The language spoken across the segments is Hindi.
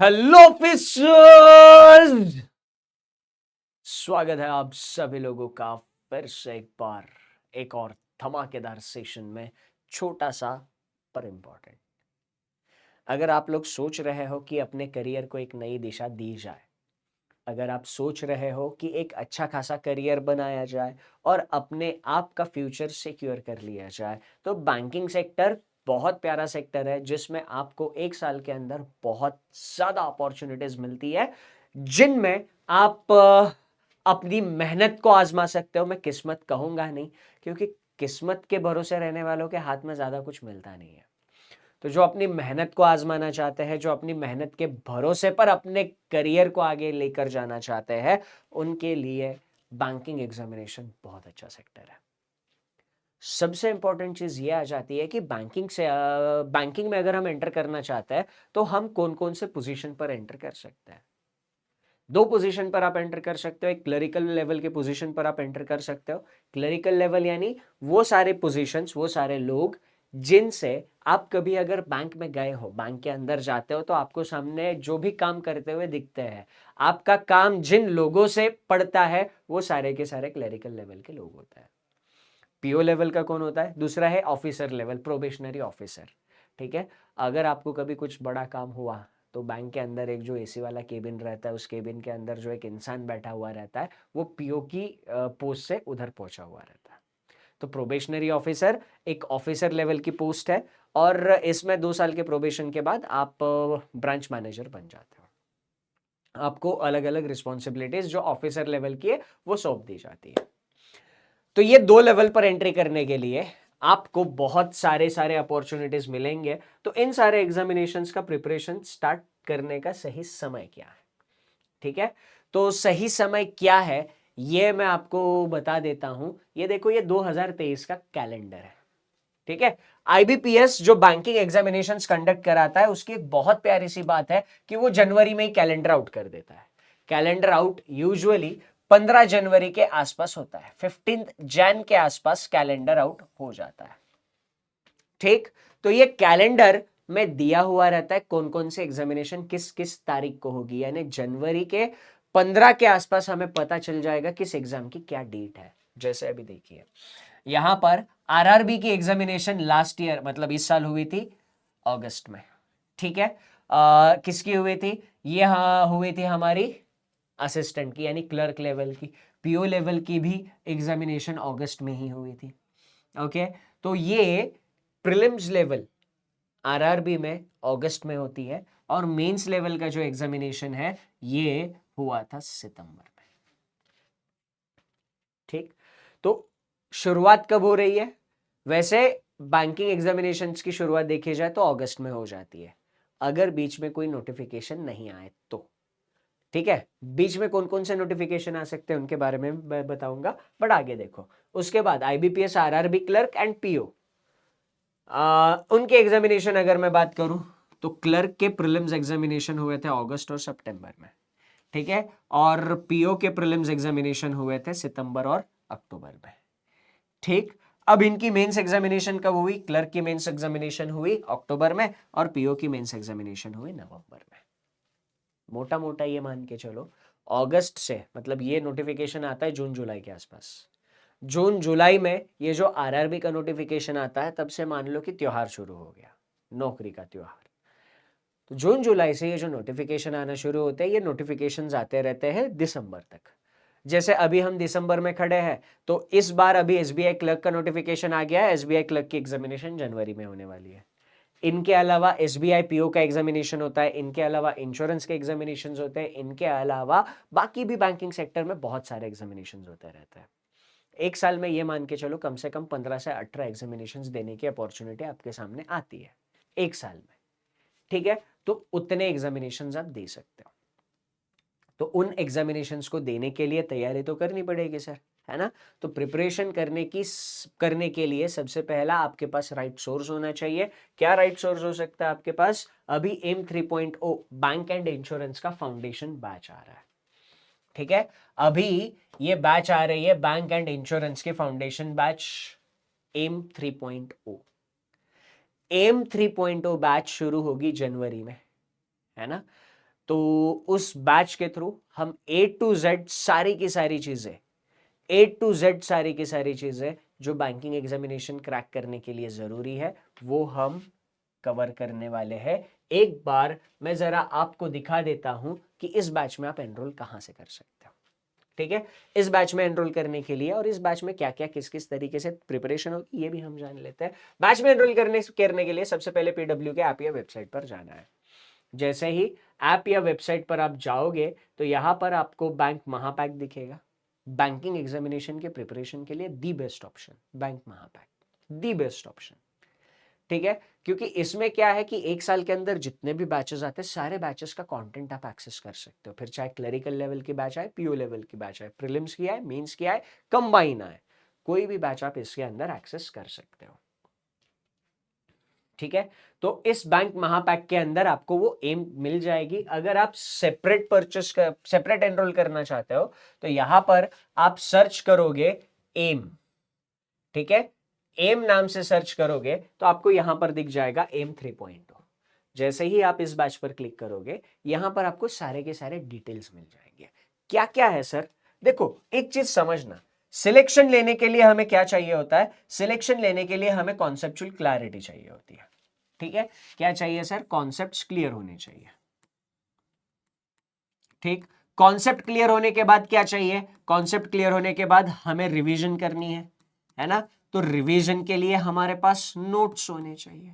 हेलो ऑफिसर्स, स्वागत है आप सभी लोगों का फिर से एक बार एक और धमाकेदार सेशन में। छोटा सा पर इंपॉर्टेंट। अगर आप लोग सोच रहे हो कि अपने करियर को एक नई दिशा दी जाए, अगर आप सोच रहे हो कि एक अच्छा खासा करियर बनाया जाए और अपने आप का फ्यूचर सिक्योर कर लिया जाए, तो बैंकिंग सेक्टर बहुत प्यारा सेक्टर है जिसमें आपको एक साल के अंदर बहुत ज़्यादा अपॉर्चुनिटीज मिलती है, जिनमें आप अपनी मेहनत को आजमा सकते हो। मैं किस्मत कहूंगा नहीं, क्योंकि किस्मत के भरोसे रहने वालों के हाथ में ज़्यादा कुछ मिलता नहीं है। तो जो अपनी मेहनत को आजमाना चाहते हैं, जो अपनी मेहनत के भरोसे पर अपने करियर को आगे लेकर जाना चाहते हैं, उनके लिए बैंकिंग एग्जामिनेशन बहुत अच्छा सेक्टर है। सबसे इंपॉर्टेंट चीज ये आ जाती है कि बैंकिंग में अगर हम एंटर करना चाहते हैं, तो हम कौन कौन से पोजीशन पर एंटर कर सकते हैं। दो पोजीशन पर आप एंटर कर सकते हो। एक क्लरिकल लेवल के पोजीशन पर आप एंटर कर सकते हो। क्लरिकल लेवल यानी वो सारे पोजीशंस, वो सारे लोग जिनसे आप कभी अगर बैंक में गए हो, बैंक के अंदर जाते हो, तो आपको सामने जो भी काम करते हुए दिखते हैं, आपका काम जिन लोगों से पड़ता है, वो सारे के सारे क्लरिकल लेवल के लोग होते हैं। पीओ लेवल का कौन होता है? दूसरा है ऑफिसर लेवल, प्रोबेशनरी ऑफिसर। ठीक है। अगर आपको कभी कुछ बड़ा काम हुआ, तो बैंक के अंदर एक जो एसी वाला केबिन रहता है, उस केबिन के अंदर जो एक इंसान बैठा हुआ रहता है, वो पीओ की पोस्ट से उधर पहुंचा हुआ रहता है। तो प्रोबेशनरी ऑफिसर एक ऑफिसर लेवल की पोस्ट है, और इसमें 2 साल के प्रोबेशन के बाद आप ब्रांच मैनेजर बन जाते हो। आपको अलग अलग रिस्पॉन्सिबिलिटीज जो ऑफिसर लेवल की है, वो सौंप दी जाती है। तो ये 2 लेवल पर एंट्री करने के लिए आपको बहुत सारे सारे अपॉर्चुनिटीज मिलेंगे। तो इन सारे एग्जामिनेशंस का प्रिपरेशन स्टार्ट करने का सही समय क्या है? ठीक है। तो सही समय क्या है, ये मैं आपको बता देता हूं। ये देखो, ये 2023 का कैलेंडर है। ठीक है। आईबीपीएस जो बैंकिंग एग्जामिनेशंस कंडक्ट कराता है, उसकी एक बहुत प्यारी सी बात है कि वो जनवरी में ही कैलेंडर आउट कर देता है। कैलेंडर आउट यूजुअली 15 जनवरी के आसपास होता है। 15 जैन के आसपास कैलेंडर आउट हो जाता है। ठीक। तो ये कैलेंडर में दिया हुआ रहता है कौन कौन से एग्जामिनेशन किस किस तारीख को होगी, यानी जनवरी के 15 के आसपास हमें पता चल जाएगा किस एग्जाम की क्या डेट है। जैसे अभी देखिए, यहां पर आरआरबी की एग्जामिनेशन लास्ट ईयर, मतलब इस साल हुई थी अगस्त में। ठीक है। किसकी हुई थी? ये हुई थी हमारी असिस्टेंट की, यानी क्लर्क लेवल की। पीओ लेवल की भी एग्जामिनेशन अगस्त में ही हुई थी। ओके। तो ये प्रीलिम्स लेवल आरआरबी में अगस्त में होती है, और मेंस लेवल का जो एग्जामिनेशन है, ये हुआ था सितंबर में। ठीक। तो शुरुआत कब हो रही है? वैसे बैंकिंग एग्जामिनेशंस की शुरुआत देखी जाए तो अगस्त में हो जाती है, अगर बीच में कोई नोटिफिकेशन नहीं आए तो। ठीक है। बीच में कौन कौन से नोटिफिकेशन आ सकते हैं उनके बारे में मैं बताऊंगा, बट आगे देखो। उसके बाद IBPS, RRB clerk and PO, उनके एग्जामिनेशन अगर मैं बात करूं, तो क्लर्क के प्रीलिम्स एग्जामिनेशन हुए थे अगस्त और सितंबर में। ठीक है। और पीओ के प्रीलिम्स एग्जामिनेशन हुए थे सितंबर और अक्टूबर में। ठीक। अब इनकी मेंस एग्जामिनेशन कब हुई? क्लर्क की मेंस एग्जामिनेशन हुई अक्टूबर में, और पीओ की मेंस एग्जामिनेशन हुई नवंबर में। मोटा मोटा ये मान के चलो, अगस्त से, मतलब ये नोटिफिकेशन आता है जून जुलाई के आसपास। जून जुलाई में ये जो आरआरबी का नोटिफिकेशन आता है, तब से मान लो कि त्योहार शुरू हो गया, नौकरी का त्योहार। तो जून जुलाई से ये जो नोटिफिकेशन आना शुरू होते हैं, ये नोटिफिकेशन आते रहते हैं दिसंबर तक। जैसे अभी हम दिसंबर में खड़े हैं, तो इस बार अभी एसबीआई क्लर्क का नोटिफिकेशन आ गया है। एसबीआई क्लर्क की एग्जामिनेशन जनवरी में होने वाली है। इनके अलावा एसबीआई पीओ का एग्जामिनेशन होता है, इनके अलावा इंश्योरेंस के एग्जामिनेशन होते हैं, इनके अलावा बाकी भी बैंकिंग सेक्टर में बहुत सारे एग्जामिनेशन होते रहते हैं। एक साल में ये मान के चलो कम से कम 15 से 18 एग्जामिनेशन देने की अपॉर्चुनिटी आपके सामने आती है एक साल में। ठीक है। तो उतने एग्जामिनेशन आप दे सकते हो। तो उन एग्जामिनेशंस को देने के लिए तैयारी तो करनी पड़ेगी सर, है ना। तो प्रिपरेशन करने के लिए सबसे पहला आपके पास राइट सोर्स होना चाहिए। क्या राइट सोर्स हो सकता है आपके पास? अभी एम 3.0 बैंक एंड इंश्योरेंस का फाउंडेशन बैच आ रहा है। ठीक है। अभी ये बैच आ रही है, बैंक एंड इंश्योरेंस के foundation batch, M 3.0। M 3.0 batch शुरू होगी जनवरी में, है ना। तो उस बैच के थ्रू हम A to Z सारी की सारी चीजें, A to Z सारी की सारी चीजें जो बैंकिंग एग्जामिनेशन क्रैक करने के लिए जरूरी है वो हम कवर करने वाले हैं। एक बार मैं जरा आपको दिखा देता हूं कि इस बैच में आप एनरोल कहां से कर सकते हो। ठीक है, इस बैच में एनरोल करने के लिए और इस बैच में क्या क्या किस किस तरीके से प्रिपरेशन होगी ये भी हम जान लेते हैं। बैच में एनरोल करने के लिए सबसे पहले पीडब्ल्यू के ऐप या वेबसाइट पर जाना है। जैसे ही ऐप या वेबसाइट पर आप जाओगे तो यहां पर आपको बैंक महापैक दिखेगा। बैंकिंग एग्जामिनेशन के प्रिपरेशन के लिए दी बेस्ट ऑप्शन बैंक महापैक, दी बेस्ट ऑप्शन। ठीक है, क्योंकि इसमें क्या है कि एक साल के अंदर जितने भी बैचेस आते हैं सारे बैचेस का कंटेंट आप एक्सेस कर सकते हो। फिर चाहे क्लरिकल लेवल की बैच आए, पीओ लेवल की बैच आए, प्रीलिम्स की आए, मेंस की आए, कंबाइन आए, कोई भी बैच आप इसके अंदर एक्सेस कर सकते हो। ठीक है, तो इस बैंक महापैक के अंदर आपको वो एम मिल जाएगी। अगर आप सेपरेट एनरोल करना चाहते हो तो यहां पर आप सर्च करोगे एम। ठीक है, एम नाम से सर्च करोगे तो आपको यहां पर दिख जाएगा एम 3.0। जैसे ही आप इस बैच पर क्लिक करोगे यहां पर आपको सारे के सारे डिटेल्स मिल जाएंगे। क्या क्या है सर? देखो, एक चीज समझना, सिलेक्शन लेने के लिए हमें क्या चाहिए होता है? सिलेक्शन लेने के लिए हमें कॉन्सेप्चुअल क्लैरिटी चाहिए होती है। ठीक है, क्या चाहिए सर? कॉन्सेप्ट्स क्लियर होने चाहिए। ठीक, कॉन्सेप्ट क्लियर होने के बाद क्या चाहिए? कॉन्सेप्ट क्लियर होने के बाद हमें रिवीजन करनी है ना? तो रिवीजन के लिए हमारे पास नोट्स होने चाहिए।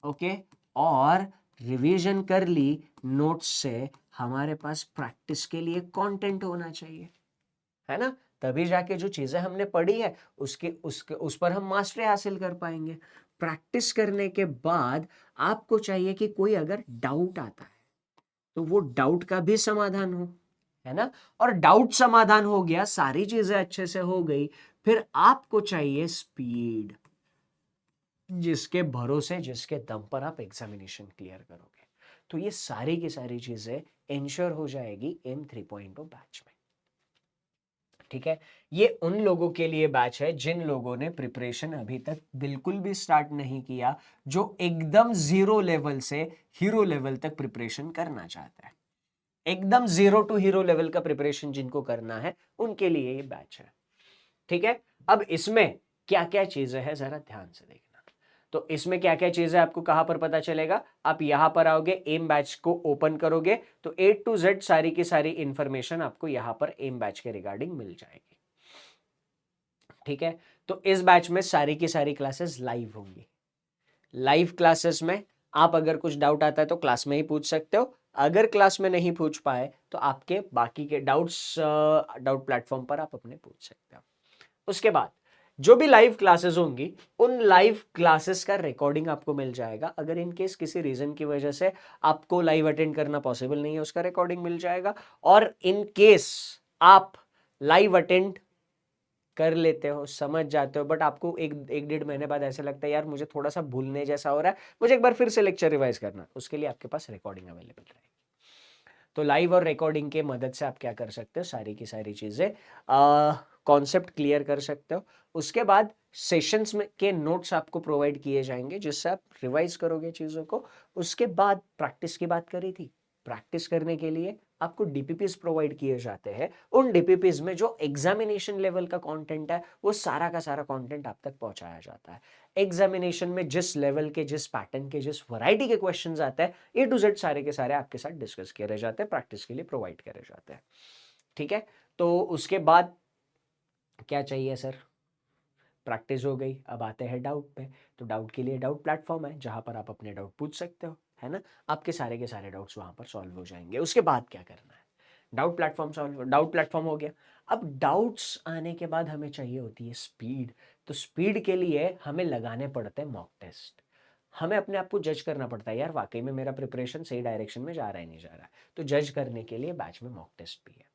ओके, और रिवीजन कर ली नोट्स से हमारे पास प्रैक्टिस के लिए कंटेंट होना चाहिए, है ना? तभी जाके जो चीजें हमने पढ़ी है उसके उसके उस पर हम मास्टरी हासिल कर पाएंगे। प्रैक्टिस करने के बाद आपको चाहिए कि कोई अगर डाउट आता है तो वो डाउट का भी समाधान हो, है ना? और डाउट समाधान हो गया, सारी चीजें अच्छे से हो गई, फिर आपको चाहिए स्पीड, जिसके भरोसे जिसके दम पर आप एग्जामिनेशन क्लियर करोगे। तो ये सारी की सारी चीजें इंश्योर हो जाएगी एम 3.0 बैच में। ठीक है, ये उन लोगों के लिए बैच है जिन लोगों ने प्रिपरेशन अभी तक बिल्कुल भी स्टार्ट नहीं किया, जो एकदम जीरो लेवल से हीरो लेवल तक प्रिपरेशन करना चाहता है। एकदम जीरो टू हीरो लेवल का प्रिपरेशन जिनको करना है उनके लिए ये बैच है। ठीक है, अब इसमें क्या क्या चीजें हैं जरा ध्यान से देखना। तो इसमें क्या क्या चीजें आपको कहां पर पता चलेगा? आप यहां पर आओगे, एम बैच को ओपन करोगे तो A to Z सारी की सारी इंफॉर्मेशन आपको यहां पर एम बैच के रिगार्डिंग मिल जाएगी। ठीक है, तो इस बैच में सारी की सारी क्लासेस लाइव होंगी। लाइव क्लासेस में आप अगर कुछ डाउट आता है तो क्लास में ही पूछ सकते हो। अगर क्लास में नहीं पूछ पाए तो आपके बाकी के डाउट्स डाउट प्लेटफॉर्म पर आप अपने पूछ सकते हो। उसके बाद जो भी लाइव क्लासेस होंगी उन लाइव क्लासेस का रिकॉर्डिंग आपको मिल जाएगा। अगर इन केस किसी रीजन की वजह से आपको लाइव अटेंड करना पॉसिबल नहीं है, उसका रिकॉर्डिंग मिल जाएगा। और इन केस आप लाइव अटेंड कर लेते हो, समझ जाते हो, बट आपको एक एक डेढ़ महीने बाद ऐसा लगता है यार मुझे थोड़ा सा भूलने जैसा हो रहा है, मुझे एक बार फिर से लेक्चर रिवाइज करना, उसके लिए आपके पास रिकॉर्डिंग अवेलेबल रहेगी। तो लाइव और रिकॉर्डिंग के मदद से आप क्या कर सकते हो? सारी की सारी चीजें कॉन्सेप्ट क्लियर कर सकते हो। उसके बाद सेशंस में के नोट्स आपको प्रोवाइड किए जाएंगे जिससे आप रिवाइज करोगे चीजों को। उसके बाद प्रैक्टिस की बात करी थी, प्रैक्टिस करने के लिए आपको डीपीपीज प्रोवाइड किए जाते हैं। उन डीपीपीज में जो एग्जामिनेशन लेवल का कंटेंट है वो सारा का सारा कंटेंट आप तक पहुंचाया जाता है। एग्जामिनेशन में जिस लेवल के, जिस पैटर्न के, जिस वैरायटी के क्वेश्चंस आते हैं A to Z सारे के सारे आपके साथ डिस्कस किए जाते हैं, प्रैक्टिस के लिए प्रोवाइड करे जाते हैं। ठीक है, तो उसके बाद क्या चाहिए सर? प्रैक्टिस हो गई, अब आते हैं डाउट पे। तो डाउट के लिए डाउट प्लेटफॉर्म है जहां पर आप अपने डाउट पूछ सकते हो, है ना? आपके सारे के सारे डाउट्स वहां पर सॉल्व हो जाएंगे। उसके बाद क्या करना है? डाउट प्लेटफॉर्म हो गया। अब डाउट्स आने के बाद हमें चाहिए होती है स्पीड। तो स्पीड के लिए हमें लगाने पड़ते हैं मॉक टेस्ट। हमें अपने आप को जज करना पड़ता है, यार वाकई में मेरा प्रिपरेशन सही डायरेक्शन में जा रहा है नहीं जा रहा है। तो जज करने के लिए बैच में मॉक टेस्ट भी है।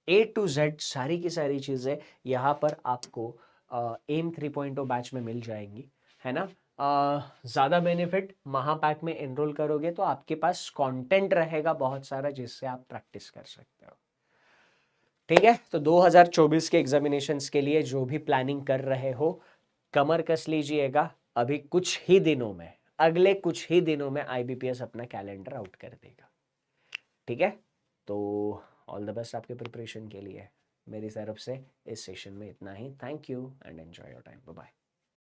A to Z सारी की सारी चीजें यहाँ पर आपको एम 3.0 बैच में मिल जाएंगी, है ना? ज़्यादा बेनिफिट, महापैक में एनरोल करोगे तो आपके पास कंटेंट रहेगा बहुत सारा जिससे आप प्रैक्टिस कर सकते हो। ठीक है, तो 2024 के एग्जामिनेशंस के लिए जो भी प्लानिंग कर रहे हो कमर कस लीजिएगा। अभी कुछ ही दिनों में, अगले कुछ ही दिनों में IBPS अपना कैलेंडर आउट कर देगा। ठीक है, तो ऑल द बेस्ट आपके प्रिपरेशन के लिए। मेरी तरफ से इस सेशन में इतना ही। Thank you and enjoy your time. Bye bye.